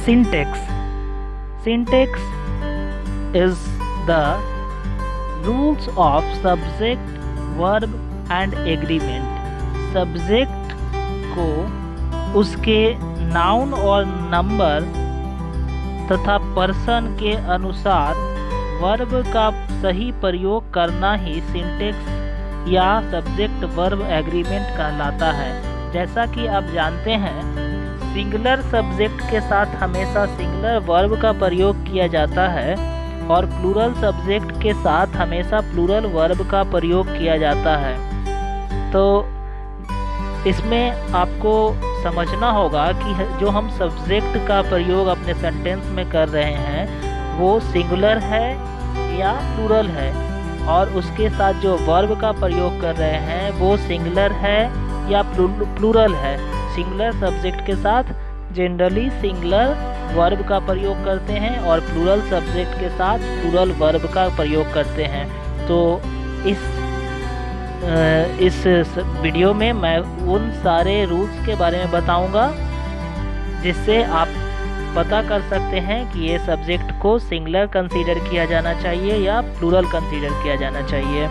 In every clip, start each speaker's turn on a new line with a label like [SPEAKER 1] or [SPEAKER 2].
[SPEAKER 1] Syntax. Syntax is the rules of subject, verb and agreement. Subject को उसके noun और number तथा person के अनुसार वर्ब का सही प्रयोग करना ही सिंटेक्स या सब्जेक्ट वर्ब एग्रीमेंट कहलाता है। जैसा कि आप जानते हैं, सिंगुलर सब्जेक्ट के साथ हमेशा सिंगुलर वर्ब का प्रयोग किया जाता है और प्लूरल सब्जेक्ट के साथ हमेशा प्लूरल वर्ब का प्रयोग किया जाता है। तो इसमें आपको समझना होगा कि जो हम सब्जेक्ट का प्रयोग अपने सेंटेंस में कर रहे हैं वो सिंगुलर है या प्लूरल है, और उसके साथ जो वर्ब का प्रयोग कर रहे हैं वो सिंगुलर है या प्लूरल है। सिंगुलर सब्जेक्ट के साथ जनरली सिंगुलर वर्ब का प्रयोग करते हैं और प्लूरल सब्जेक्ट के साथ प्लूरल वर्ब का प्रयोग करते हैं। तो इस वीडियो में मैं उन सारे रूल्स के बारे में बताऊंगा जिससे आप पता कर सकते हैं कि ये सब्जेक्ट को सिंगुलर कंसीडर किया जाना चाहिए या प्लूरल कंसीडर किया जाना चाहिए।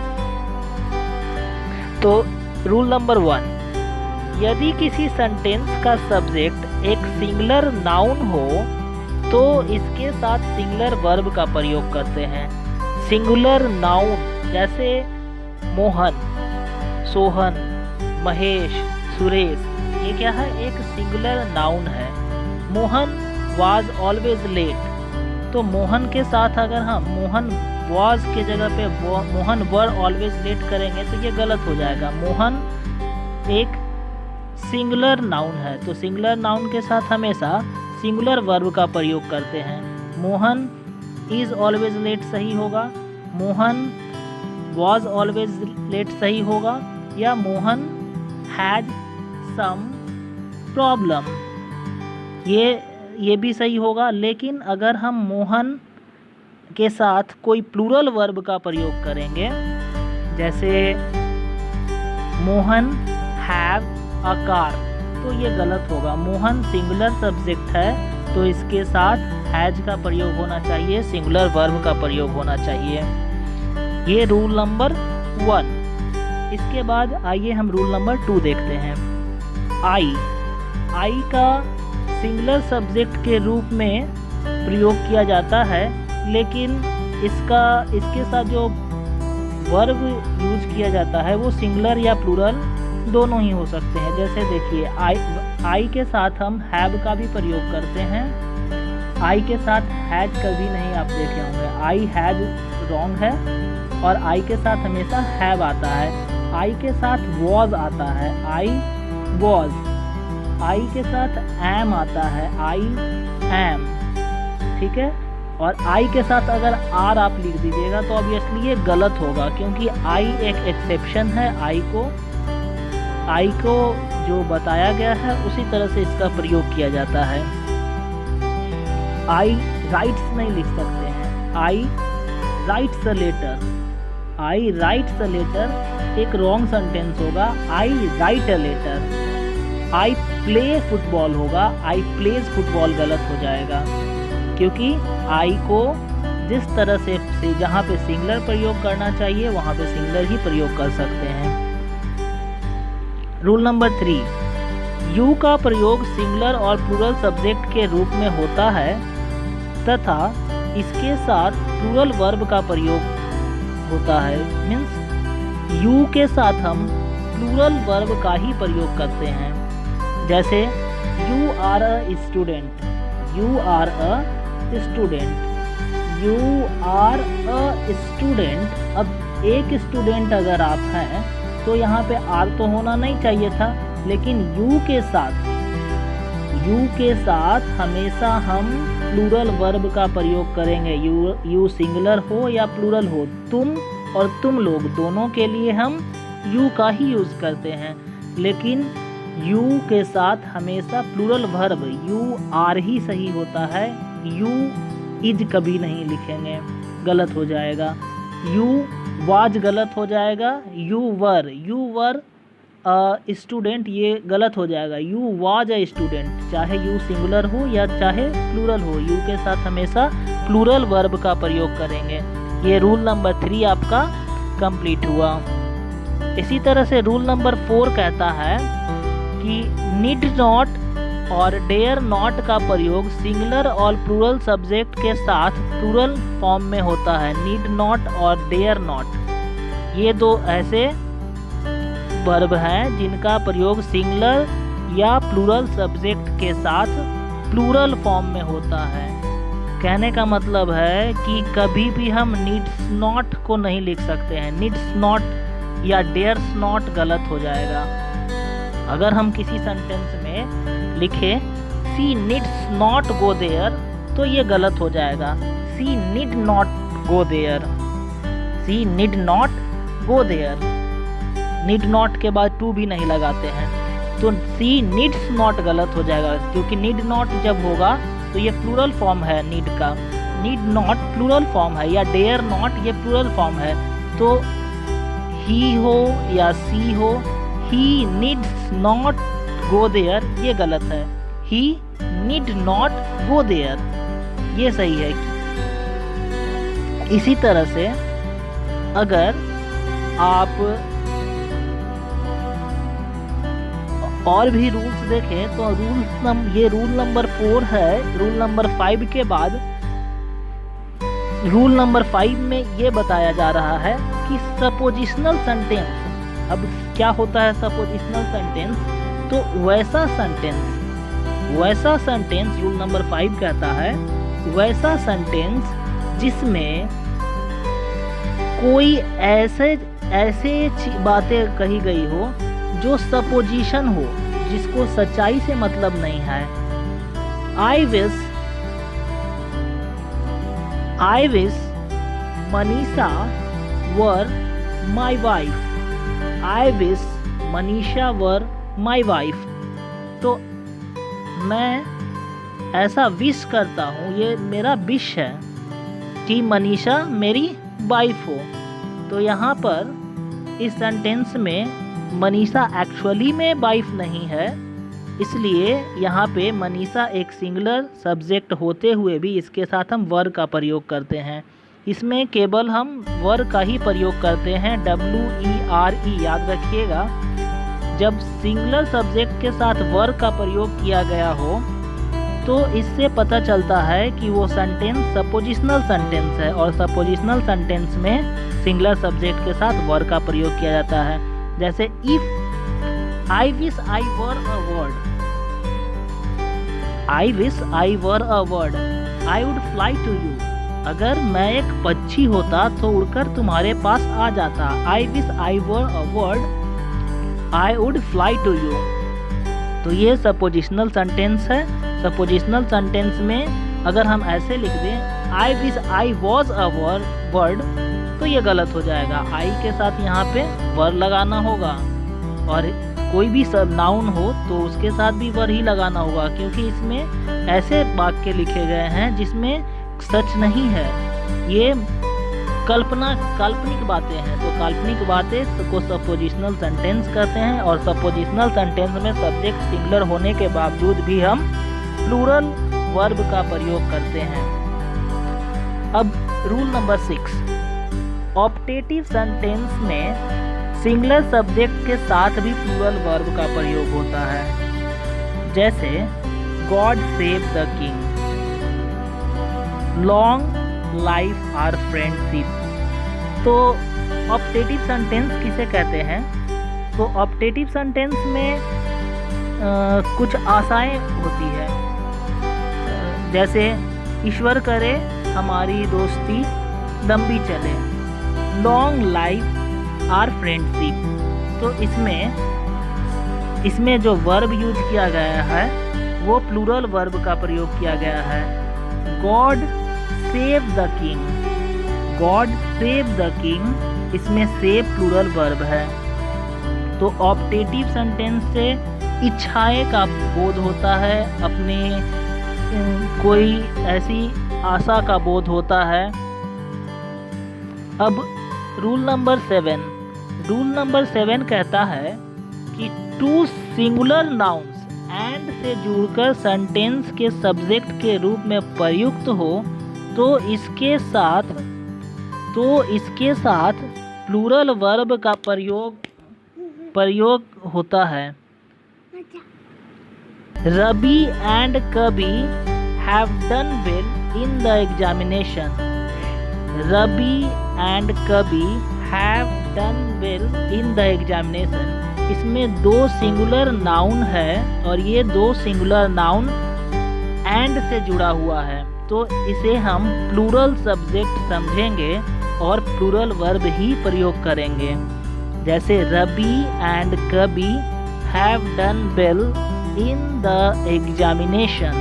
[SPEAKER 1] तो रूल नंबर 1, यदि किसी सेंटेंस का सब्जेक्ट एक सिंगुलर नाउन हो तो इसके साथ सिंगुलर वर्ब का प्रयोग करते हैं। सिंगुलर नाउन जैसे मोहन, सोहन, महेश, सुरेश, ये क्या है? एक सिंगुलर नाउन है। मोहन वाज ऑलवेज लेट, तो मोहन के साथ अगर हम मोहन वाज के जगह पे मोहन वर ऑलवेज लेट करेंगे तो ये गलत हो जाएगा। मोहन एक सिंगुलर नाउन है, तो सिंगुलर नाउन के साथ हमेशा सिंगुलर वर्ब का प्रयोग करते हैं। मोहन इज ऑलवेज लेट सही होगा, मोहन वॉज ऑलवेज लेट सही होगा, या मोहन हैड सम प्रॉब्लम, ये भी सही होगा। लेकिन अगर हम मोहन के साथ कोई प्लूरल वर्ब का प्रयोग करेंगे, जैसे मोहन हैव अ कार, तो ये गलत होगा। मोहन सिंगुलर सब्जेक्ट है तो इसके साथ हैज का प्रयोग होना चाहिए, सिंगुलर वर्ब का प्रयोग होना चाहिए। ये रूल नंबर 1। इसके बाद आइए हम रूल नंबर 2 देखते हैं। आई का सिंगुलर सब्जेक्ट के रूप में प्रयोग किया जाता है, लेकिन इसके साथ जो वर्ब यूज किया जाता है वो सिंगुलर या प्लूरल दोनों ही हो सकते हैं। जैसे देखिए, आई के साथ हम हैव का भी प्रयोग करते हैं, आई के साथ हैज कभी नहीं आप देखे होंगे। आई हैज रॉन्ग है, और आई के साथ हमेशा हैव आता है। आई के साथ वॉज आता है, आई वॉज। आई के साथ एम आता है, आई एम, ठीक है। और आई के साथ अगर आर आप लिख दीजिएगा तो ऑब्वियसली ये गलत होगा, क्योंकि आई एक एक्सेप्शन है। आई को जो बताया गया है उसी तरह से इसका प्रयोग किया जाता है। आई राइट्स नहीं लिख सकते हैं, I writes a letter. I writes a letter एक रॉन्ग सेंटेंस होगा, I write a letter. I play football होगा, आई प्लेज फुटबॉल गलत हो जाएगा, क्योंकि आई को जिस तरह से जहाँ पे सिंगुलर प्रयोग करना चाहिए वहाँ पे सिंगुलर ही प्रयोग कर सकते हैं। रूल नंबर 3, यू का प्रयोग सिंगुलर और प्लूरल सब्जेक्ट के रूप में होता है तथा इसके साथ प्लूरल वर्ब का प्रयोग होता है। मीन्स यू के साथ हम प्लूरल वर्ब का ही प्रयोग करते हैं। जैसे you are a student, you are a student, you are a student. अब एक स्टूडेंट अगर आप हैं तो यहाँ पे आर तो होना नहीं चाहिए था, लेकिन यू के साथ हमेशा हम प्लूरल वर्ब का प्रयोग करेंगे। यू सिंगुलर हो या प्लूरल हो, तुम और तुम लोग दोनों के लिए हम यू का ही यूज करते हैं। लेकिन यू के साथ हमेशा प्लूरल वर्ब यू आर ही सही होता है, यू इज कभी नहीं लिखेंगे, गलत हो जाएगा। यू वाज गलत हो जाएगा, यू वर स्टूडेंट, ये गलत हो जाएगा। यू वाज अ स्टूडेंट, चाहे यू सिंगुलर हो या चाहे प्लूरल हो, यू के साथ हमेशा प्लूरल वर्ब का प्रयोग करेंगे। ये रूल नंबर 3 आपका कंप्लीट हुआ। इसी तरह से रूल नंबर 4 कहता है कि नीड नॉट और डेयर नॉट का प्रयोग सिंगुलर और प्लूरल सब्जेक्ट के साथ प्लूरल फॉर्म में होता है। नीड नॉट और डेयर नॉट, ये दो ऐसे वर्ब हैं जिनका प्रयोग सिंगुलर या प्लूरल सब्जेक्ट के साथ प्लूरल फॉर्म में होता है। कहने का मतलब है कि कभी भी हम नीड्स नॉट को नहीं लिख सकते हैं। नीड्स नॉट या डेयर्स नॉट गलत हो जाएगा। अगर हम किसी सेंटेंस में लिखे she needs not go there, तो ये गलत हो जाएगा। She need not go there, she need not go there. Need not के बाद टू भी नहीं लगाते हैं, तो सी नीड्स नॉट गलत हो जाएगा, क्योंकि नीड नॉट जब होगा तो ये प्लूरल फॉर्म है नीड का। नीड नॉट प्लूरल फॉर्म है, या डेयर नॉट ये प्लूरल फॉर्म है। तो ही हो या सी हो, he needs not go there, ये गलत है। He need not go there, ये सही है। इसी तरह से अगर आप और भी रूल्स देखें तो ये रूल नंबर 4 है। रूल नंबर 5 के बाद रूल नंबर 5 में ये बताया जा रहा है कि सपोजिशनल सेंटेंस, अब क्या होता है सपोजिशनल सेंटेंस, तो वैसा सेंटेंस रूल नंबर 5 कहता है, वैसा सेंटेंस जिसमें कोई ऐसे बातें कही गई हो जो सपोजिशन हो, जिसको सच्चाई से मतलब नहीं है। I wish Manisha were my wife. I wish Manisha were my wife, तो मैं ऐसा विश करता हूँ, ये मेरा विश है कि मनीषा मेरी वाइफ हो। तो यहाँ पर इस सेंटेंस में मनीषा एक्चुअली में वाइफ नहीं है, इसलिए यहाँ पे मनीषा एक सिंगुलर सब्जेक्ट होते हुए भी इसके साथ हम वर का प्रयोग करते हैं। इसमें केवल हम वर का ही प्रयोग करते हैं, WERE, याद रखिएगा। जब सिंगुलर सब्जेक्ट के साथ वर का प्रयोग किया गया हो तो इससे पता चलता है कि वो सेंटेंस सपोजिशनल सेंटेंस है, और सपोजिशनल सेंटेंस में सिंगुलर सब्जेक्ट के साथ वर का प्रयोग किया जाता है। जैसे if I wish I were a bird, I wish I were a bird, I would fly to you. अगर मैं एक पक्षी होता तो उड़कर तुम्हारे पास आ जाता। I wish I were a bird, I would fly to you. तो ये सपोजिशनल सेंटेंस है। सपोजिशनल सेंटेंस में अगर हम ऐसे लिख दें I wish I was a bird, तो ये गलत हो जाएगा। आई के साथ यहाँ पे वर लगाना होगा, और कोई भी सब नाउन हो तो उसके साथ भी वर ही लगाना होगा, क्योंकि इसमें ऐसे वाक्य लिखे गए हैं जिसमें सच नहीं है, ये काल्पनिक बातें हैं। तो काल्पनिक बातें को सपोजिशनल सेंटेंस कहते हैं, और सपोजिशनल सेंटेंस में सब्जेक्ट सिंगुलर होने के बावजूद भी हम प्लूरल वर्ब का प्रयोग करते हैं। अब रूल नंबर 6, ऑप्टेटिव सेंटेंस में सिंगुलर सब्जेक्ट के साथ भी प्लूरल वर्ब का प्रयोग होता है। जैसे God save the king, long life our friendship. तो ऑप्टेटिव सेंटेंस किसे कहते हैं? तो ऑप्टेटिव सेंटेंस में कुछ आशाएं होती है, जैसे ईश्वर करे हमारी दोस्ती लंबी चले, लॉन्ग लाइफ आवर फ्रेंडशिप। तो इसमें जो वर्ब यूज किया गया है वो प्लूरल वर्ब का प्रयोग किया गया है। God save the king, God save the king, इसमें सेव प्लूरल वर्ब है। तो ऑप्टेटिव सेंटेंस से इच्छाएं का बोध होता है, अपने कोई ऐसी आशा का बोध होता है। अब रूल नंबर 7 कहता है कि टू सिंगुलर नाउन्स एंड से जुड़कर सेंटेंस के सब्जेक्ट के रूप में प्रयुक्त हो तो इसके साथ प्लूरल वर्ब का प्रयोग होता है। Ravi and Kavi have done well in the examination. Ravi and Kavi have done well in the examination. इसमें दो सिंगुलर नाउन है और ये दो सिंगुलर नाउन एंड से जुड़ा हुआ है, तो इसे हम प्लूरल सब्जेक्ट समझेंगे और प्लूरल वर्ब ही प्रयोग करेंगे। जैसे Ravi and Kavi have done well in the examination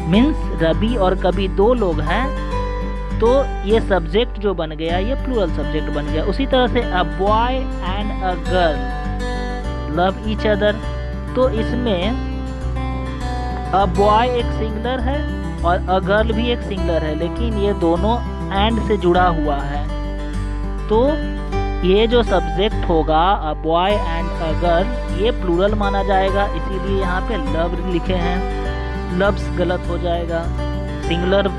[SPEAKER 1] means Ravi और कवि दो लोग हैं, तो ये सब्जेक्ट जो बन गया ये प्लूरल सब्जेक्ट बन गया। उसी तरह से a boy and a girl love each other, तो इसमें अ बॉय एक सिंगुलर है और अ गर्ल भी एक सिंगुलर है, लेकिन ये दोनों एंड से जुड़ा हुआ है, तो ये जो सब्जेक्ट होगा a boy and a girl ये प्लूरल माना जाएगा, इसीलिए यहाँ पे लव लिखे हैं। लव्स गलत हो जाएगा, सिंगुलर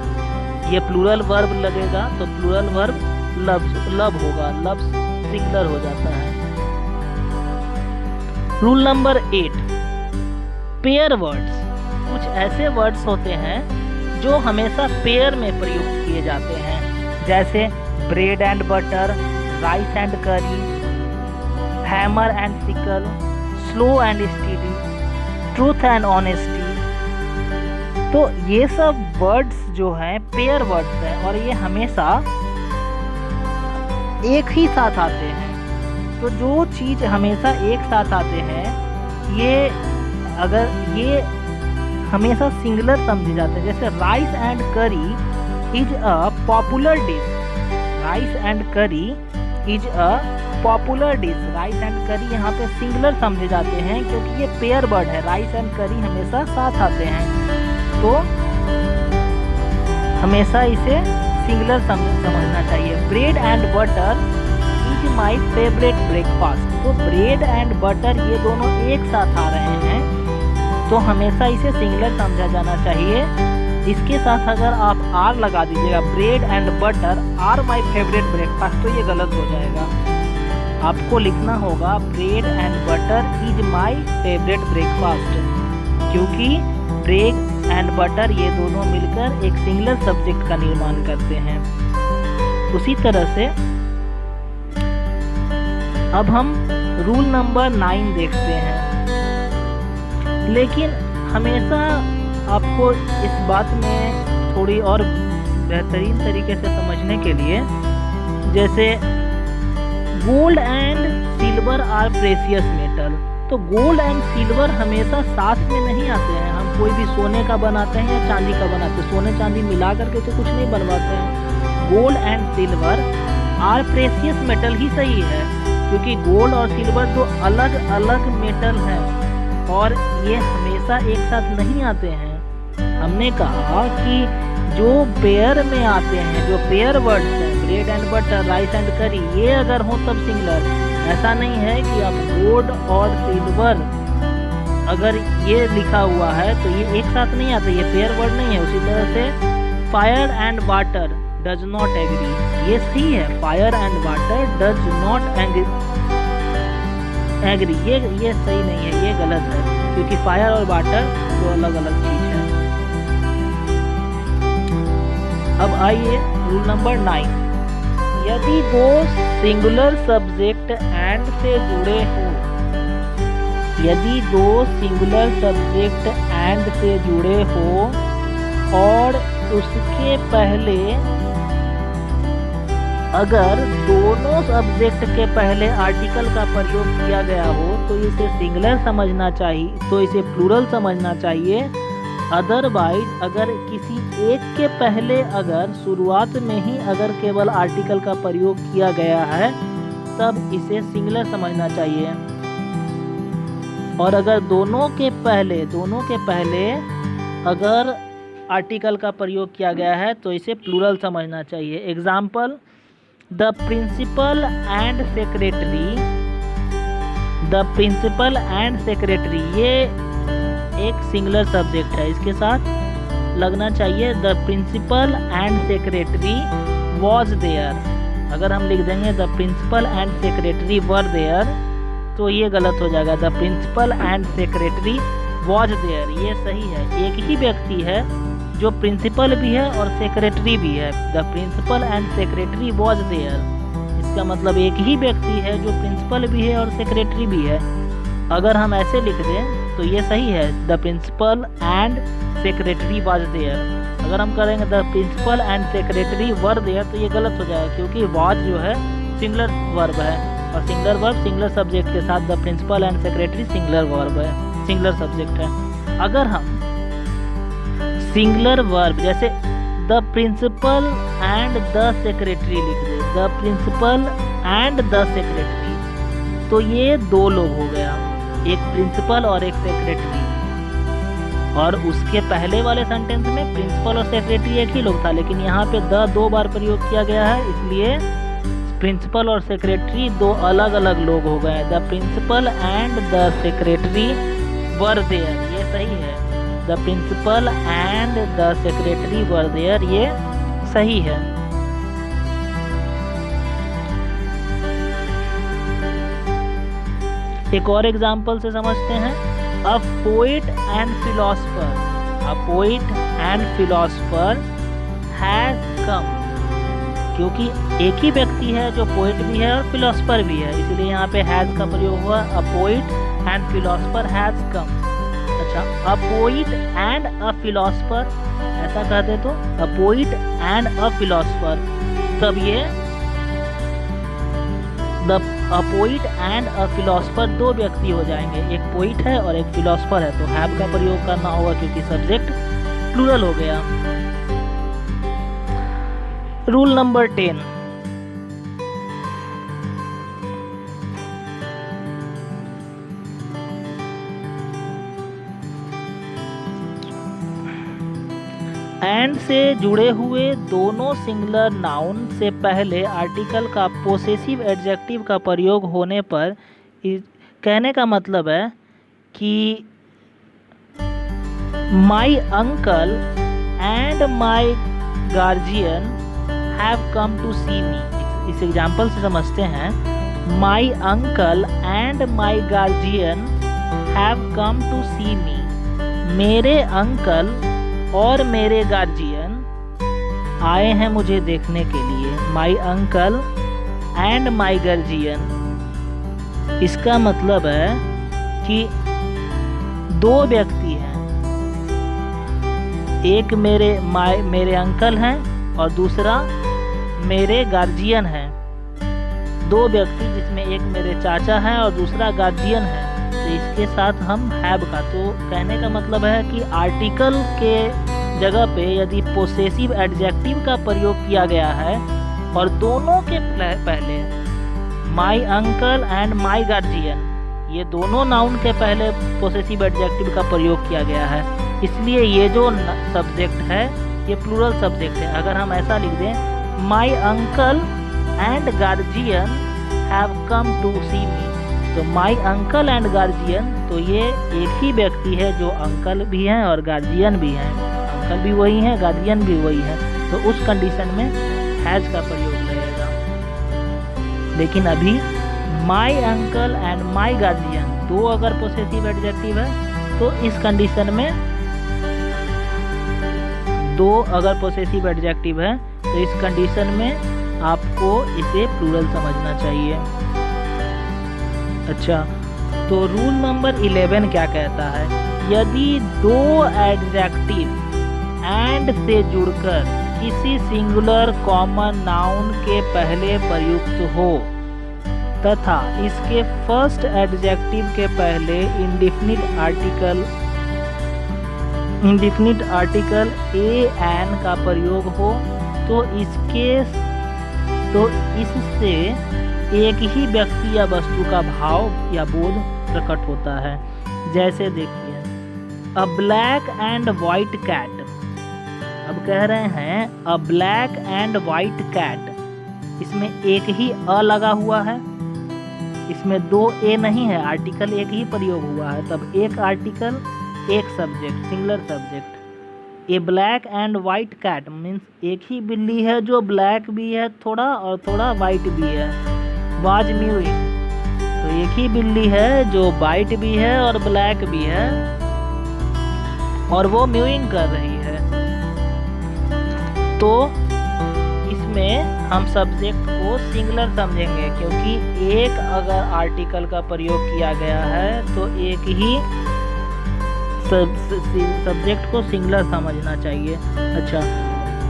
[SPEAKER 1] ये प्लूरल वर्ब लगेगा तो प्लूरल वर्ब लव होगा, लव्स सिंगुलर हो जाता है। Rule number 8, pair words. कुछ ऐसे वर्ड्स होते हैं जो हमेशा पेयर में प्रयुक्त किए जाते हैं, जैसे bread and butter, rice and curry, hammer and sickle, slow and steady, truth and honesty. तो ये सब वर्ड्स जो हैं पेयर वर्ड्स हैं और ये हमेशा एक ही साथ आते हैं। तो जो चीज़ हमेशा एक साथ आते हैं ये हमेशा सिंगुलर समझे जाते हैं। जैसे rice and curry is a popular dish. Rice and curry is a popular dish. Rice and curry यहाँ पे सिंगुलर समझे जाते हैं क्योंकि ये पेयर वर्ड है। राइस एंड करी हमेशा साथ आते हैं, तो हमेशा इसे सिंगुलर समझना चाहिए। Bread and butter is my favourite breakfast. तो ब्रेड एंड बटर ये दोनों एक साथ आ रहे हैं, तो हमेशा इसे सिंगुलर समझा जाना चाहिए। इसके साथ अगर आप आर लगा दीजिएगा, bread and butter are my favourite breakfast, तो ये गलत हो जाएगा। आपको लिखना होगा bread and butter is my favourite breakfast, क्योंकि ब्रेड एंड बटर ये दोनों मिलकर एक सिंगुलर सब्जेक्ट का निर्माण करते हैं। उसी तरह से अब हम रूल नंबर 9 देखते हैं। लेकिन हमेशा आपको इस बात में थोड़ी और बेहतरीन तरीके से समझने के लिए, जैसे gold and silver are precious metal, तो गोल्ड एंड सिल्वर हमेशा साथ में नहीं आते हैं। हम कोई भी सोने का बनाते हैं या चांदी का बनाते हैं, सोने चांदी मिला करके तो कुछ नहीं बनवाते हैं। Gold and silver are precious metal ही सही है, क्योंकि गोल्ड और सिल्वर दो अलग अलग मेटल हैं और ये हमेशा एक साथ नहीं आते हैं। हमने कहा कि जो पेयर में आते हैं, जो पेयर वर्ड्स हैं, bread and butter, rice and करी, ये अगर हो तब सिंगुलर। ऐसा नहीं है कि आप गोल्ड और सिल्वर अगर ये लिखा हुआ है तो ये एक साथ नहीं आते, ये पेयर वर्ड नहीं है। उसी तरह से fire and water does not agree, ये सही है, fire and water does not agree, ये सही नहीं है, ये गलत है, क्योंकि फायर और वाटर दो अलग अलग चीज है। अब आइए रूल नंबर 9, यदि दो सिंगुलर सब्जेक्ट एंड से जुड़े हो, यदि दो सिंगुलर सब्जेक्ट एंड से जुड़े हो और उसके पहले अगर दोनों सब्जेक्ट के पहले आर्टिकल का प्रयोग किया गया हो तो इसे सिंगुलर समझना चाहिए, तो इसे प्लूरल समझना चाहिए। अदरवाइज अगर किसी एक के पहले अगर शुरुआत में ही अगर केवल आर्टिकल का प्रयोग किया गया है तब इसे सिंगुलर समझना चाहिए। और अगर दोनों के पहले अगर आर्टिकल का प्रयोग किया गया है तो इसे प्लूरल समझना चाहिए। Example, the principal and secretary the principal and secretary, ये एक सिंगुलर सब्जेक्ट है, इसके साथ लगना चाहिए the principal and secretary was there. अगर हम लिख देंगे the principal and secretary were there तो ये गलत हो जाएगा। The principal and secretary was there, ये सही है। एक ही व्यक्ति है जो प्रिंसिपल भी है और सेक्रेटरी भी है। The principal and secretary was there, इसका मतलब एक ही व्यक्ति है जो प्रिंसिपल भी है और सेक्रेटरी भी है। अगर हम ऐसे लिख दें तो ये सही है, the principal and secretary was there. अगर हम करेंगे the principal and secretary were there तो ये गलत हो जाएगा, क्योंकि वॉज जो है सिंगुलर वर्ब है और सिंगुलर वर्ब सिंगुलर सब्जेक्ट के साथ the principal and secretary singular verb है, सिंगुलर सब्जेक्ट है। अगर हम सिंगुलर वर्ब जैसे the principal and the secretary लिख दे, the principal and the secretary, तो ये दो लोग हो गया, एक प्रिंसिपल और एक सेक्रेटरी। और उसके पहले वाले सेंटेंस में प्रिंसिपल और सेक्रेटरी एक ही लोग था, लेकिन यहाँ पे द दो बार प्रयोग किया गया है, इसलिए प्रिंसिपल और सेक्रेटरी दो अलग अलग लोग हो गए। The principal and the secretary were there, ये सही है। The principal and the secretary were there, ये सही है। एक और एग्जाम्पल से समझते हैं। A poet and philosopher, a poet and philosopher has come, क्योंकि एक ही व्यक्ति है जो पोएट भी है और फिलोसफर भी है, इसलिए यहाँ पे हैज का प्रयोग हुआ। A poet and philosopher has come. अच्छा, a poet and a philosopher ऐसा कहते तो a poet and a philosopher, तब ये a poet and a philosopher दो व्यक्ति हो जाएंगे, एक पोइट है और एक फिलोसफर है, तो हैव का प्रयोग करना होगा क्योंकि सब्जेक्ट प्लूरल हो गया। रूल नंबर 10, एंड से जुड़े हुए दोनों सिंगुलर नाउन से पहले आर्टिकल का पोसेसिव एडजेक्टिव का प्रयोग होने पर, कहने का मतलब है कि my uncle and my guardian have come to see me. इस एग्जाम्पल से समझते हैं, my uncle and my guardian have come to see me, मेरे अंकल और मेरे गार्जियन आए हैं मुझे देखने के लिए। माई अंकल एंड माई गार्जियन, इसका मतलब है कि दो व्यक्ति हैं, एक मेरे अंकल हैं और दूसरा मेरे गार्जियन हैं। दो व्यक्ति जिसमें एक मेरे चाचा हैं और दूसरा गार्जियन है, तो इसके साथ हम हैव का, तो कहने का मतलब है कि आर्टिकल के जगह पे यदि पोसेसिव एडजेक्टिव का प्रयोग किया गया है और दोनों के पहले माई अंकल एंड माई गार्जियन, ये दोनों नाउन के पहले पोसेसिव एडजेक्टिव का प्रयोग किया गया है, इसलिए ये जो सब्जेक्ट है ये प्लूरल सब्जेक्ट है। अगर हम ऐसा लिख दें, my uncle and guardian have come to see me, तो माई अंकल एंड गार्जियन, तो ये एक ही व्यक्ति है जो अंकल भी हैं और गार्जियन भी हैं, अंकल भी वही हैं गार्जियन भी वही है, तो उस कंडीशन में हैज का प्रयोग लगेगा। लेकिन अभी माई अंकल एंड माई गार्जियन दो अगर पोसेसिव एडजेक्टिव है तो इस कंडीशन में, दो अगर पोसेसिव एडजेक्टिव है तो इस कंडीशन में आपको इसे प्लूरल समझना चाहिए। अच्छा, तो रूल नंबर 11 क्या कहता है, यदि दो एडजेक्टिव एंड से जुड़कर किसी सिंगुलर कॉमन नाउन के पहले प्रयुक्त हो तथा इसके फर्स्ट एडजेक्टिव के पहले इंडिफिनिट आर्टिकल ए एन का प्रयोग हो तो इससे एक ही व्यक्ति या वस्तु का भाव या बोध प्रकट होता है। जैसे देखिए, a black and white cat, अब कह रहे हैं a black and white cat, इसमें एक ही अ लगा हुआ है इसमें दो ए नहीं है, आर्टिकल एक ही प्रयोग हुआ है, तब एक आर्टिकल एक subject, singular subject. A black and white cat means एक ही बिल्ली है जो ब्लैक भी है थोड़ा और थोड़ा वाइट भी है। वाज म्यूइंग, तो एक ही बिल्ली है जो वाइट भी है और ब्लैक भी है और वो म्यूइंग कर रही है। तो इसमें हम सब्जेक्ट को सिंगुलर समझेंगे, क्योंकि एक अगर आर्टिकल का प्रयोग किया गया है तो एक ही सब्जेक्ट को सिंगुलर समझना चाहिए। अच्छा,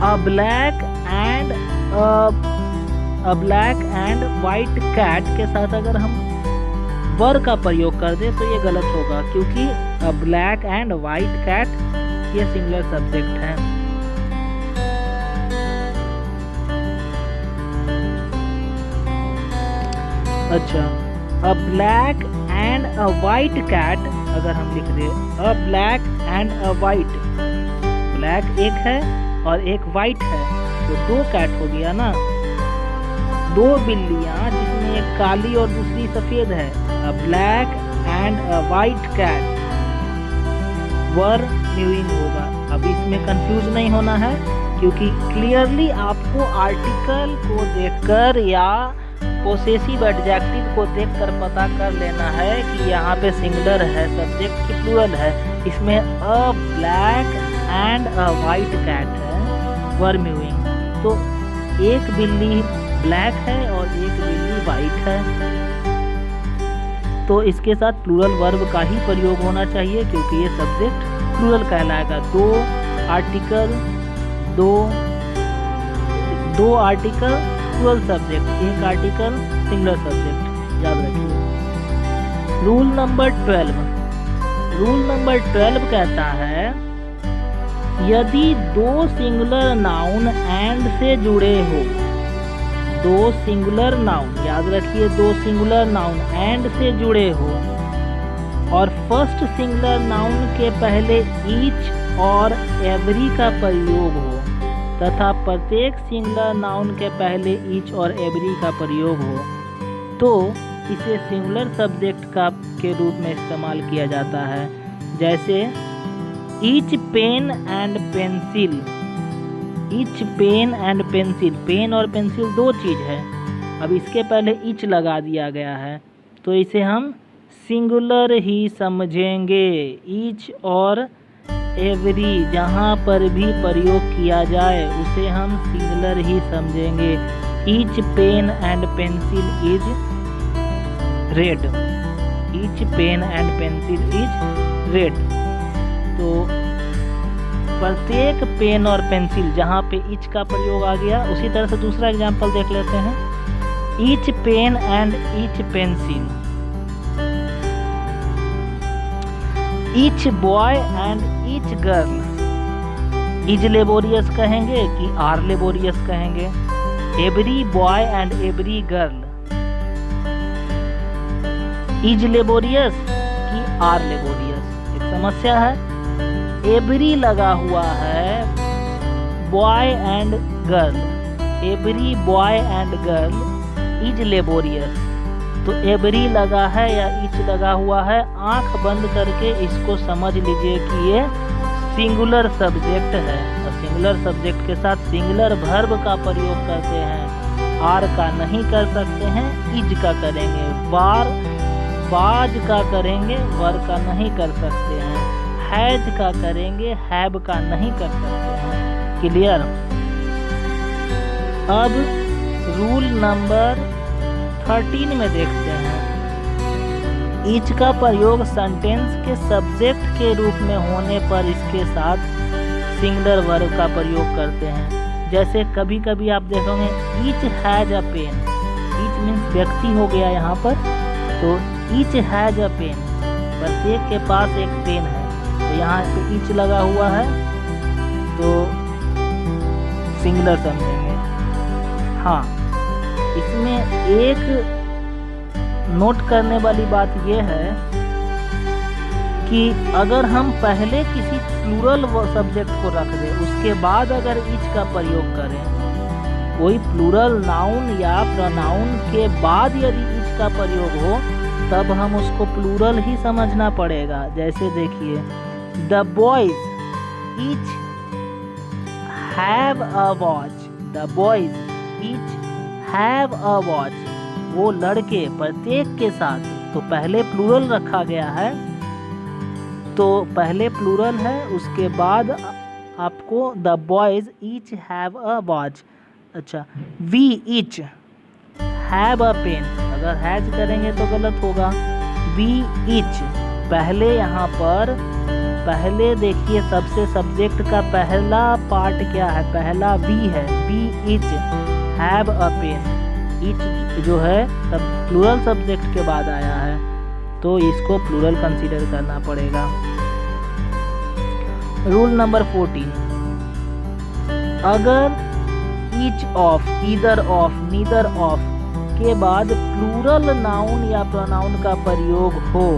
[SPEAKER 1] a black and white cat के साथ अगर हम वर का प्रयोग कर दे तो ये गलत होगा, क्योंकि a black and white cat ये सिंगुलर सब्जेक्ट है। अच्छा, a black and a white cat अगर हम लिख दे a black and a white, black एक है और एक वाइट है, तो दो कैट हो गया ना, दो बिल्लियां जिसमें एक काली और दूसरी सफेद है। A black and a white cat were mewing होगा। अब इसमें कंफ्यूज नहीं होना है, क्योंकि क्लियरली आपको आर्टिकल को देखकर या पोसेसिव एडजेक्टिव को देखकर पता कर लेना है कि यहाँ पे सिंगुलर है सब्जेक्ट की प्लूरल है। इसमें a black and a white cat है वर म्यूइंग, तो एक बिल्ली ब्लैक है और एक बिल्ली वाइट है, तो इसके साथ प्लूरल वर्ब का ही प्रयोग होना चाहिए, क्योंकि ये सब्जेक्ट प्लूरल कहलाएगा। दो आर्टिकल प्लूरल सब्जेक्ट, एक आर्टिकल सिंगुलर सब्जेक्ट, याद रखिए। रूल नंबर 12 कहता है यदि दो सिंगुलर नाउन एंड से जुड़े हो, दो सिंगुलर नाउन, याद रखिए दो सिंगुलर नाउन एंड से जुड़े हो और फर्स्ट सिंगुलर नाउन के पहले ईच और एवरी का प्रयोग हो तथा प्रत्येक सिंगुलर नाउन के पहले ईच और एवरी का प्रयोग हो, तो इसे सिंगुलर सब्जेक्ट का के रूप में इस्तेमाल किया जाता है। जैसे each pen and pencil, each pen and pencil, pen और पेंसिल दो चीज़ है, अब इसके पहले ईच लगा दिया गया है तो इसे हम सिंगुलर ही समझेंगे। ईच और एवरी जहाँ पर भी प्रयोग किया जाए उसे हम सिंगुलर ही समझेंगे। Each pen and pencil is red, each pen and pencil is red, तो प्रत्येक पेन और पेंसिल जहाँ पे ईच का प्रयोग आ गया। उसी तरह से दूसरा एग्जाम्पल देख लेते हैं। Each pen and each pencil, each boy and each girl, is laborious कहेंगे कि आर लेबोरियस कहेंगे। Every boy and every girl, is laborious कि आर लेबोरियस, एक समस्या है। एवरी लगा हुआ है boy and girl, every boy and girl is laborious, तो एवरी लगा है या ईच लगा हुआ है, आंख बंद करके इसको समझ लीजिए कि ये सिंगुलर सब्जेक्ट है। और सिंगुलर सब्जेक्ट के साथ सिंगुलर वर्ब का प्रयोग करते हैं, आर का नहीं कर सकते हैं, इज का करेंगे, बाज का करेंगे, वर का नहीं कर सकते हैं, हैज का करेंगे, हैव का नहीं कर सकते हैं। क्लियर। अब रूल नंबर 13 में देखते हैं। ईच का प्रयोग सेंटेंस के सब्जेक्ट के रूप में होने पर इसके साथ सिंगुलर वर्ब का प्रयोग करते हैं। जैसे कभी कभी आप देखोगे each has a pen, each means व्यक्ति हो गया यहाँ पर, तो ईच हैज अ पेन, प्रत्येक के पास एक पेन है, तो यहाँ पे ईच लगा हुआ है तो सिंगुलर समझेंगे। हाँ, इसमें एक नोट करने वाली बात यह है कि अगर हम पहले किसी प्लूरल सब्जेक्ट को रख दें, उसके बाद अगर ईच का प्रयोग करें, कोई प्लूरल नाउन या प्रोनाउन के बाद यदि ईच का प्रयोग हो तब हम उसको प्लूरल ही समझना पड़ेगा। जैसे देखिए, the boys each have a watch, the boys each have a watch, वो लड़के प्रत्येक के साथ, तो पहले प्लूरल रखा गया है, तो पहले प्लूरल है, उसके बाद आपको the boys each have a watch. अच्छा, we each have a pen, अगर हैज करेंगे तो गलत होगा। वी ईच, पहले यहाँ पर पहले देखिए सबसे सब्जेक्ट का पहला पार्ट क्या है, पहला वी है, we each have a pen, each जो है सब प्लूरल सब्जेक्ट के बाद आया है, तो इसको प्लूरल कंसीडर करना पड़ेगा। रूल नंबर 14, अगर each of, either of, neither of के बाद प्लूरल नाउन या प्रोनाउन का प्रयोग हो,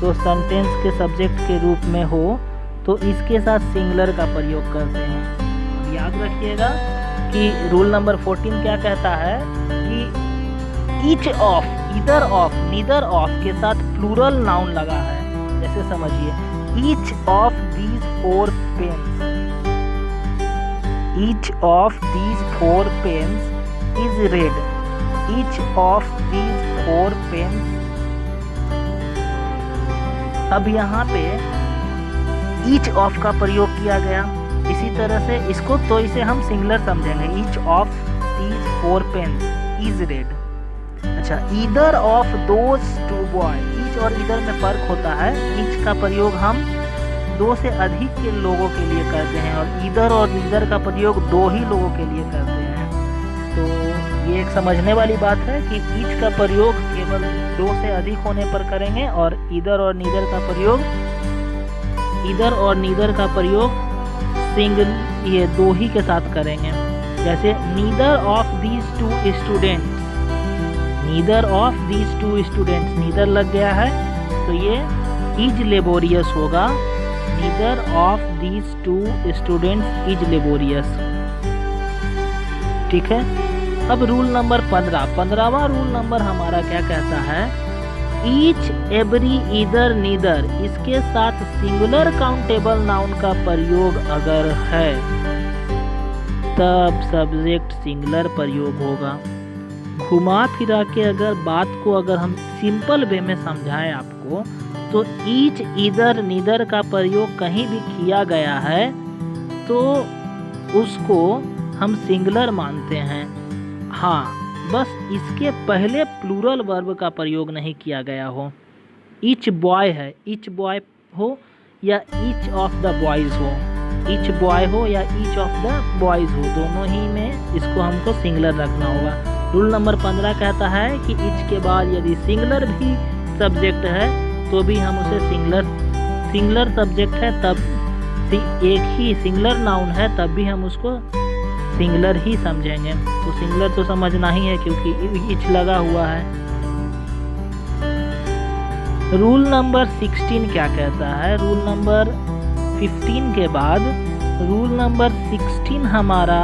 [SPEAKER 1] तो सेंटेंस के सब्जेक्ट के रूप में हो, तो इसके साथ सिंगुलर का प्रयोग करते हैं। याद रखिएगा कि रूल नंबर 14 क्या कहता है कि each of, either of, neither of के साथ प्लूरल नाउन लगा है। जैसे समझिए, each of these 4 pens, each of these 4 pens is red, each of these 4 pens. अब यहाँ पे ईच ऑफ का प्रयोग किया गया, इसी तरह से इसको तो इसे हम सिंगुलर समझेंगे, each of these 4 pens is red. अच्छा, either of those 2 boy, each और ईदर में फर्क होता है, ईच का प्रयोग हम 2 से अधिक के लोगों के लिए करते हैं और ईदर और नीदर का प्रयोग 2 ही लोगों के लिए करते हैं। तो ये एक समझने वाली बात है कि ईच का प्रयोग केवल 2 से अधिक होने पर करेंगे और ईदर और नीदर का प्रयोग, ईदर और नीदर का प्रयोग सिंगल, ये 2 ही के साथ करेंगे। जैसे neither of these 2 students, neither of these 2 students, neither लग गया है तो ये इज लेबोरियस होगा, neither of these 2 students is laborious. ठीक है। अब रूल नंबर 15वां रूल नंबर हमारा क्या कहता है, ईच, एवरी, ईदर, नीदर, इसके साथ सिंगुलर काउंटेबल नाउन का प्रयोग अगर है तब सब्जेक्ट सिंगुलर प्रयोग होगा। घुमा फिरा के अगर बात को अगर हम सिंपल वे में समझाएं आपको, तो ईच, ईदर, नीदर का प्रयोग कहीं भी किया गया है तो उसको हम सिंगुलर मानते हैं। हाँ, बस इसके पहले प्लूरल वर्ब का प्रयोग नहीं किया गया हो। ईच बॉय है, ईच बॉय हो या ईच ऑफ द बॉयज़ हो, ईच बॉय हो या ईच ऑफ द बॉयज़ हो, दोनों ही में इसको हमको सिंगुलर रखना होगा। रूल नंबर 15 कहता है कि ईच के बाद यदि सिंगुलर भी सब्जेक्ट है तो भी हम उसे सिंगुलर सब्जेक्ट है तब एक ही सिंगुलर नाउन है तब भी हम उसको सिंगुलर ही समझेंगे। तो सिंगुलर तो समझना ही है क्योंकि ईच लगा हुआ है। रूल नंबर 16 क्या कहता है, रूल नंबर 15 के बाद रूल नंबर 16 हमारा,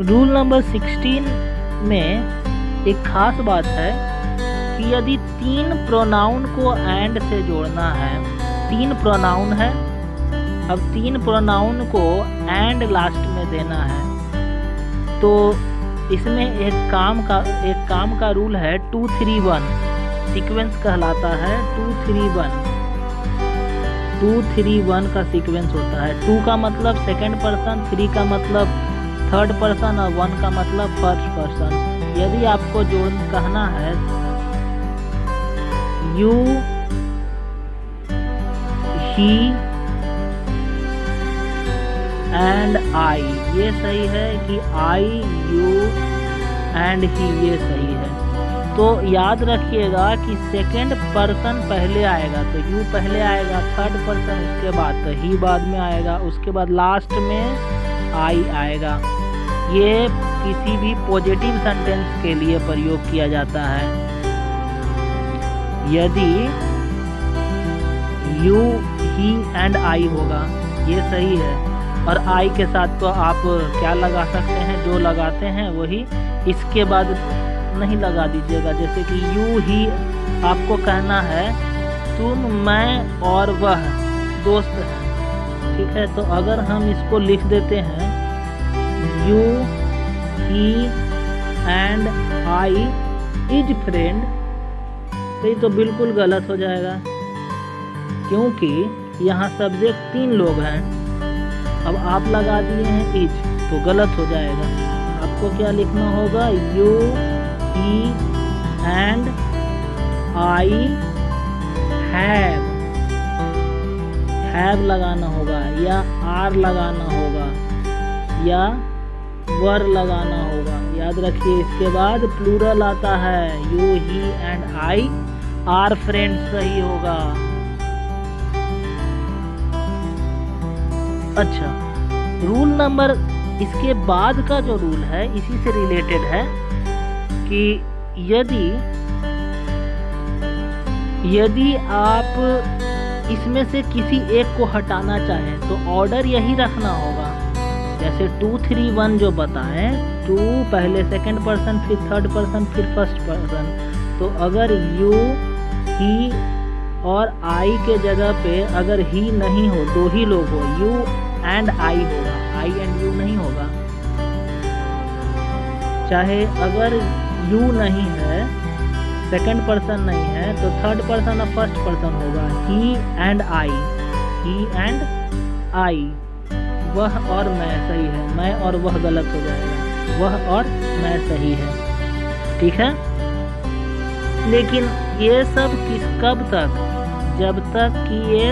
[SPEAKER 1] रूल नंबर 16 में एक खास बात है कि यदि 3 प्रोनाउन को एंड से जोड़ना है, 3 प्रोनाउन है, अब 3 प्रोनाउन को एंड लास्ट में देना है, तो इसमें एक काम का रूल है 2-3-1 सीक्वेंस कहलाता है। 2-3-1 का सीक्वेंस होता है। 2 का मतलब सेकंड पर्सन, 3 का मतलब थर्ड पर्सन और 1 का मतलब फर्स्ट पर्सन। यदि आपको कहना है यू, ही एंड आई, ये सही है कि आई, यू एंड ही, ये सही है। तो याद रखिएगा कि सेकंड पर्सन पहले आएगा तो यू पहले आएगा, थर्ड पर्सन उसके बाद तो ही बाद में आएगा, उसके बाद लास्ट में आई आएगा। ये किसी भी पॉजिटिव सेंटेंस के लिए प्रयोग किया जाता है। यदि यू, ही एंड आई होगा, ये सही है। और आई के साथ तो आप क्या लगा सकते हैं, जो लगाते हैं वही इसके बाद नहीं लगा दीजिएगा। जैसे कि यू ही आपको कहना है तुम, मैं और वह दोस्त हैं, ठीक है। तो अगर हम इसको लिख देते हैं you he and I is friend, तो ये तो बिल्कुल गलत हो जाएगा, क्योंकि यहाँ सब्जेक्ट 3 लोग हैं। अब आप लगा दिए हैं इज, तो गलत हो जाएगा। आपको क्या लिखना होगा, you he and I have लगाना होगा, या आर लगाना होगा, या वर लगाना होगा। याद रखिए, इसके बाद प्लूरल आता है, you he and I R friends सही होगा। अच्छा, रूल नंबर, इसके बाद का जो रूल है इसी से रिलेटेड है कि यदि आप इसमें से किसी एक को हटाना चाहें तो ऑर्डर यही रखना होगा। जैसे 2, 3, 1 जो बताएं, 2 पहले सेकंड पर्सन, फिर थर्ड पर्सन, फिर फर्स्ट पर्सन। तो अगर यू ही और आई के जगह पे अगर ही नहीं हो, 2 ही लोग हो, यू एंड आई होगा, आई एंड यू नहीं होगा। चाहे अगर यू नहीं है, सेकंड पर्सन नहीं है, तो थर्ड पर्सन और फर्स्ट पर्सन होगा, ही एंड आई, वह और मैं सही है, मैं और वह गलत हो जाएगा, वह और मैं सही है, ठीक है। लेकिन ये सब कब तक, जब तक कि ये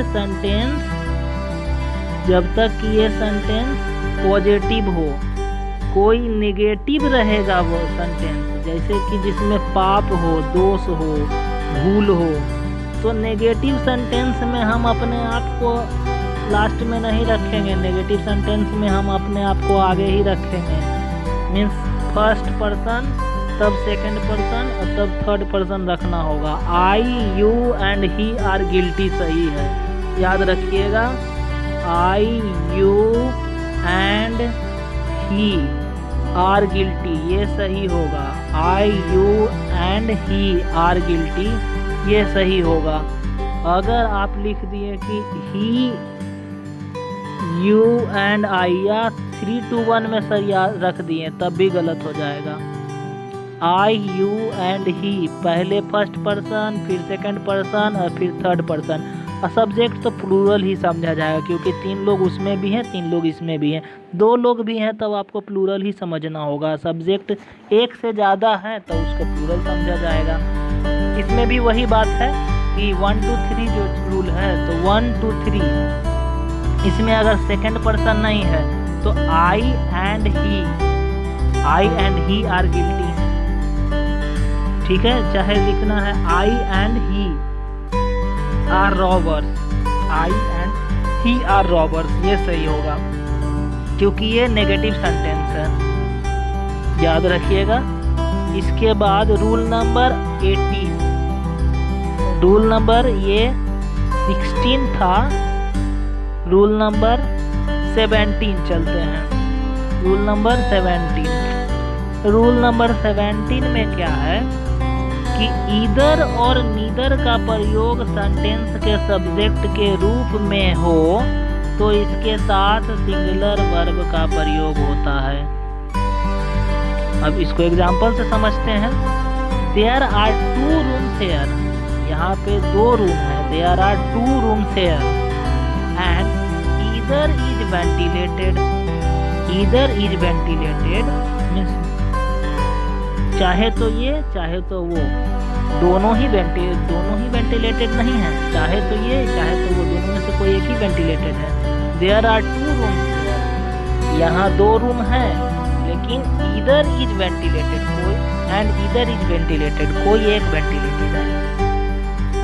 [SPEAKER 1] सेंटेंस पॉजिटिव हो। कोई नेगेटिव रहेगा वो सेंटेंस, जैसे कि जिसमें पाप हो, दोष हो, भूल हो, तो नेगेटिव सेंटेंस में हम अपने आप को लास्ट में नहीं रखेंगे, नेगेटिव सेंटेंस में हम अपने आप को आगे ही रखेंगे। मीन्स फर्स्ट पर्सन, तब सेकंड पर्सन और तब थर्ड पर्सन रखना होगा। I, you and he are guilty सही है, याद रखिएगा। I, you and he are guilty, ये सही होगा। I, you and he are guilty, ये सही होगा। अगर आप लिख दिए कि ही, यू एंड आई, या 3, 2, 1 में सही रख दिए, तब भी गलत हो जाएगा। आई, यू एंड ही, पहले फर्स्ट पर्सन, फिर सेकंड पर्सन और फिर थर्ड पर्सन। और सब्जेक्ट तो प्लूरल ही समझा जाएगा, क्योंकि 3 लोग उसमें भी हैं, 3 लोग इसमें भी हैं, 2 लोग भी हैं, तब आपको प्लूरल ही समझना होगा। सब्जेक्ट 1 से ज़्यादा है तो उसको प्लूरल समझा जाएगा। इसमें भी वही बात है कि 1, 2, 3 जो रूल है, तो 1, 2, 3 इसमें अगर सेकंड पर्सन नहीं है तो I and he are guilty, ठीक है। चाहे लिखना है I and he are robbers, I and he are robbers, ये सही होगा, क्योंकि ये नेगेटिव सेंटेंस है, याद रखिएगा। इसके बाद रूल नंबर 18, रूल नंबर ये 16 था, रूल नंबर 17 चलते हैं। रूल नंबर 17, रूल नंबर 17 में क्या है कि ईदर और नीदर का प्रयोग सेंटेंस के सब्जेक्ट के रूप में हो तो इसके साथ सिंगुलर वर्ब का प्रयोग होता है। अब इसको एग्जांपल से समझते हैं। देयर आर 2 रूम्स हियर, यहाँ पे 2 रूम है, there are 2 rooms here and either is ventilated, either is ventilated means चाहे तो ये चाहे तो वो, दोनों ही वेंटिलेटेड नहीं है, चाहे तो ये चाहे तो वो, दोनों में से कोई एक ही वेंटिलेटेड है। देयर आर 2 रूम्स, यहाँ 2 रूम है, लेकिन ईदर इज वेंटिलेटेड कोई एंड ईदर इज वेंटिलेटेड, कोई एक वेंटिलेटेड है।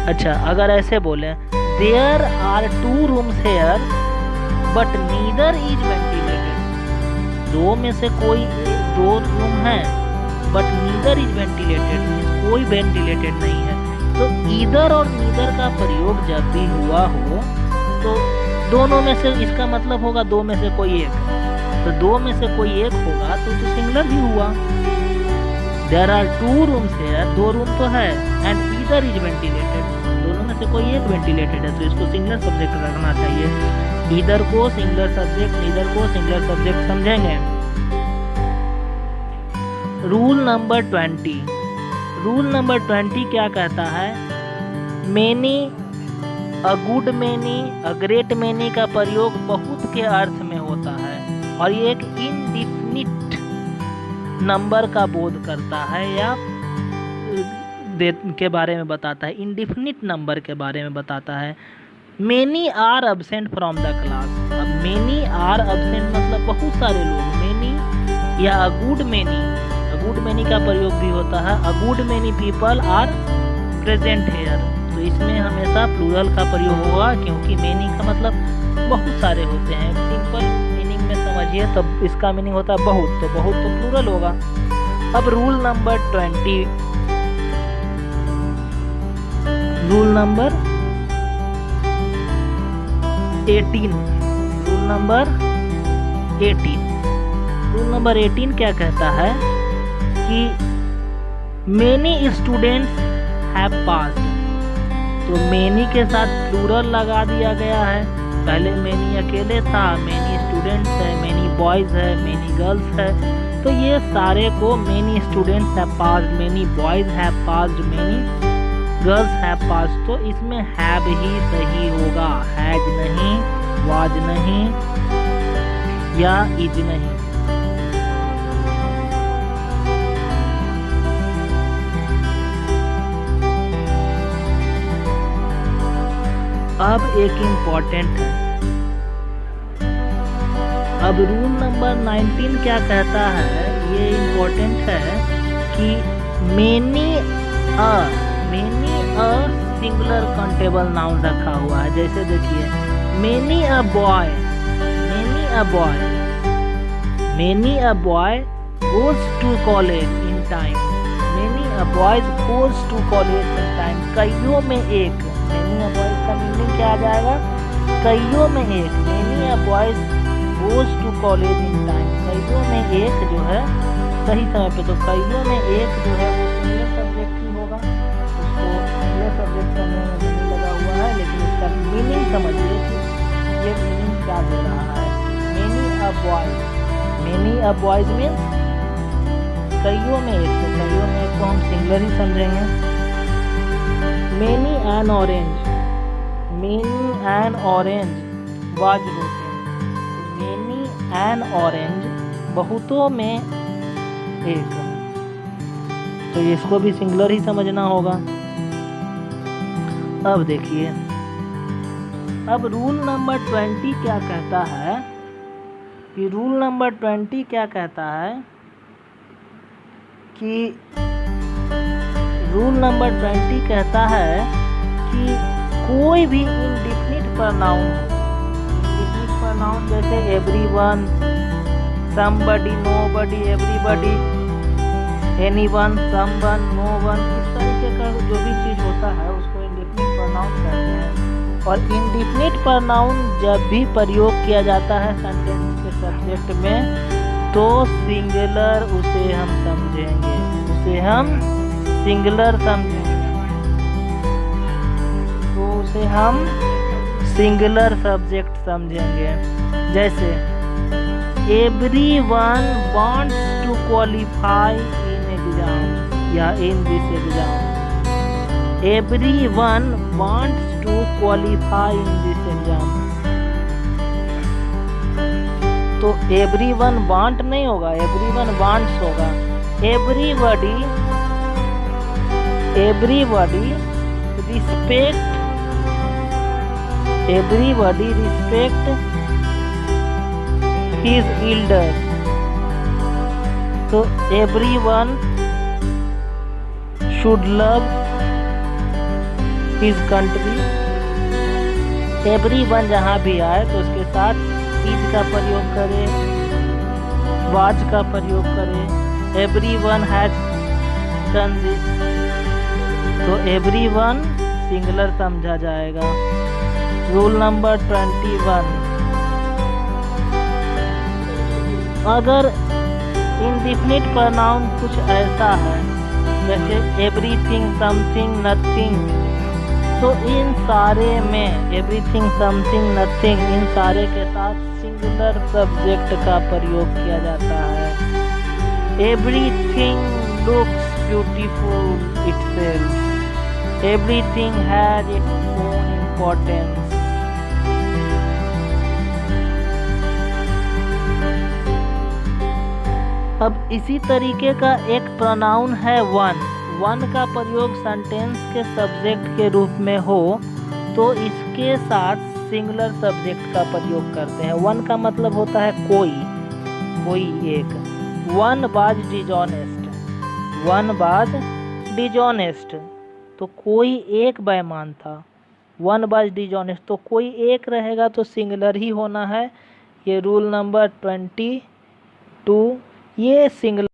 [SPEAKER 1] अच्छा, अगर ऐसे बोले there are 2 rooms here but neither is ventilated, 2 में से कोई 2 रूम है बट नीदर इज वेंटिलेटेड, कोई वेंटिलेटेड नहीं है। तो ईदर और नीदर का प्रयोग जब भी हुआ हो तो दोनों में से, इसका मतलब होगा दो में से कोई एक, तो दो में से कोई एक होगा तो सिंगुलर ही हुआ। There are 2 rooms here, 2 room तो है, एंड ईदर इज वेंटिलेटेड, दोनों में से कोई एक वेंटिलेटेड है, तो इसको सिंगुलर सब्जेक्ट रखना चाहिए। ईदर को सिंगुलर सब्जेक्ट, नीदर को सिंगुलर सब्जेक्ट समझेंगे। रूल नंबर 20, रूल नंबर 20 क्या कहता है? Many, a good many, a great many का प्रयोग बहुत के अर्थ में होता है, और ये एक इनडिफिनिट नंबर का बोध करता है या के बारे में बताता है, इनडिफिनिट नंबर के बारे में बताता है। Many are absent from the class, अब मेनी आर अब्सेंट मतलब बहुत सारे लोग, मेनी या a good many, good many का प्रयोग भी होता है, a good many people are present here, तो इसमें हमेशा प्लूरल का प्रयोग होगा, क्योंकि मेनी का मतलब बहुत सारे होते हैं। सिंपल मीनिंग में समझिए तब इसका मीनिंग होता है बहुत, तो बहुत तो प्लूरल होगा। अब rule number 20, rule number 18, rule number 18, rule number 18 क्या कहता है कि मेनी स्टूडेंट्स हैव पास्ड, तो मेनी के साथ प्लूरल लगा दिया गया है। पहले मेनी अकेले था, मेनी स्टूडेंट्स है, मेनी बॉयज है, मेनी गर्ल्स है, तो ये सारे को many students have passed, many boys have passed, many girls have passed, तो इसमें हैव ही सही होगा, हैज नहीं, वाज नहीं या इज नहीं। अब एक इम्पॉर्टेंट है, अब रूल नंबर 19 क्या कहता है, ये इम्पोर्टेंट है कि many a singular countable noun रखा हुआ है। जैसे देखिए many a boy, many a boy, many a boy goes to college in time, many a boys goes to college in time, कईयों में एक, मेनी अ बॉयज का मीनिंग क्या आ जाएगा? कईयों में एक, many a boys goes to college in time, कईयों में एक जो है सही समय पे, तो कईयों में एक जो है वो सिंगुलर सब्जेक्ट ही होगा, उसको सिंगुलर सब्जेक्ट करने में नहीं लगा हुआ है, लेकिन इसका मीनिंग समझिए कि ये मीनिंग क्या दे रहा है। Many a boys, many a boys means कईयों में एक, तो कईयों में एक को हम सिंगुलर ही समझेंगे। Many N orange, many N orange was rotten, many N orange बहुतों में एक, तो इसको भी सिंगुलर ही समझना होगा। अब देखिए, अब रूल नंबर 20 क्या कहता है कि रूल नंबर 20 क्या कहता है कि रूल नंबर 20 कहता है कि कोई भी इंडिफिनिट प्रोनाउन, इंडिफिनिट प्रोनाउन जैसे everyone, somebody, nobody, everybody, anyone, someone, known, इस तरीके का जो भी चीज़ होता है उसको इंडिफिनिट प्रोनाउन कहते हैं। और इंडिफिनिट प्रोनाउन जब भी प्रयोग किया जाता है सेंटेंस के सब्जेक्ट में तो सिंगुलर उसे हम समझेंगे, उसे हम सिंगुलर समझेंगे, तो उसे हम सिंगुलर सब्जेक्ट समझेंगे। जैसे everyone wants to qualify in exam या in this exam, everyone wants to qualify in this exam, तो एवरीवन वांट नहीं होगा, एवरीवन वांट्स होगा। Everybody, everybody respect, everybody respect his elder, तो everyone should love his country. Everyone जहाँ भी आए तो उसके साथ इज का प्रयोग करें, वाज का प्रयोग करें। एवरीवन हैज डन दिस, तो एवरीवन सिंगुलर समझा जाएगा। रूल नंबर 21, अगर इंडिफिनिट प्रोनाउन कुछ ऐसा है जैसे एवरीथिंग, समथिंग, नथिंग, तो इन सारे में एवरीथिंग, समथिंग, नथिंग, इन सारे के साथ सिंगुलर सब्जेक्ट का प्रयोग किया जाता है। Everything looks beautiful itself, everything has its own importance. अब इसी तरीके का एक प्रोनाउन है वन। वन का प्रयोग सेंटेंस के सब्जेक्ट के रूप में हो तो इसके साथ सिंगुलर सब्जेक्ट का प्रयोग करते हैं। वन का मतलब होता है कोई एक। One was dishonest, one was dishonest, तो कोई एक बेईमान था। वन वाज डिजॉनेस्ट, तो कोई एक रहेगा तो सिंगुलर ही होना है। ये रूल नंबर 22, ये सिंगुलर